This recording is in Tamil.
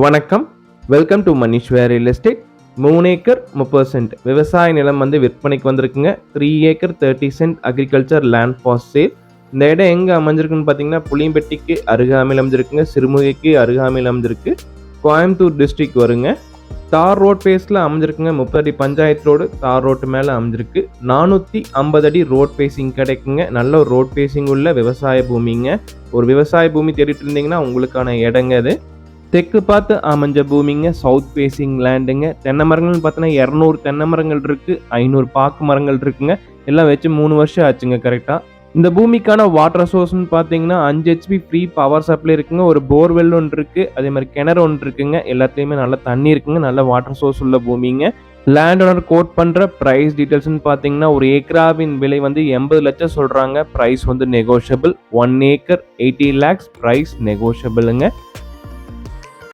வணக்கம். Welcome to Manishwar real estate. 3 acre 30 cent விவசாய நிலம் விற்பனைக்கு வந்திருக்குங்க. 3 acre 30 cent agriculture land for sale. இந்த இடம் எங்கே அமைஞ்சிருக்குன்னு பார்த்தீங்கன்னா, புளியம்பட்டிக்கு அருகாமையில் அமைஞ்சிருக்குங்க. சிறுமுகைக்கு அருகாமையில் அமைஞ்சிருக்கு. கோயம்புத்தூர் டிஸ்ட்ரிக்ட் வருங்க. தார் ரோட் ஃபேஸில் அமைஞ்சிருக்குங்க. 30 அடி பஞ்சாயத்து ரோடு தார் ரோட்டு மேலே அமைஞ்சிருக்கு. 450 அடி ரோட் ஃபேஸிங் கிடைக்குங்க. நல்ல ஒரு ரோட் ஃபேஸிங் உள்ள விவசாய பூமிங்க. ஒரு விவசாய பூமி தேடிட்டு இருந்தீங்கன்னா உங்களுக்கான இடங்க அது. தெற்கு பார்த்து அமைஞ்ச பூமிங்க. South facing லேண்டுங்க. தென்னை மரங்கள்னு பார்த்தீங்கன்னா 200 தென்னை மரங்கள் இருக்குது. 500 பாக்கு மரங்கள் இருக்குங்க. எல்லாம் வச்சு 3 வருஷம் ஆச்சுங்க கரெக்டாக. இந்த பூமிக்கான வாட்டர் சோர்ஸ்னு பார்த்தீங்கன்னா 5 ஹெச்பி ஃப்ரீ பவர் சப்ளை இருக்குங்க. ஒரு போர்வெல் ஒன்று இருக்குது. அதே மாதிரி கிணறு ஒன்று இருக்குங்க. எல்லாத்துலேயுமே நல்ல தண்ணி இருக்குங்க. நல்ல வாட்டர் சோர்ஸ் உள்ள பூமிங்க. லேண்ட் ஓனர் கோட் பண்ணுற ப்ரைஸ் டீட்டெயில்ஸ்னு பார்த்தீங்கன்னா, ஒரு ஏக்கராவின் விலை 80 லட்சம் சொல்கிறாங்க. Price negotiable. 1 acre 80 lakhs price நெகோஷியபிளுங்க.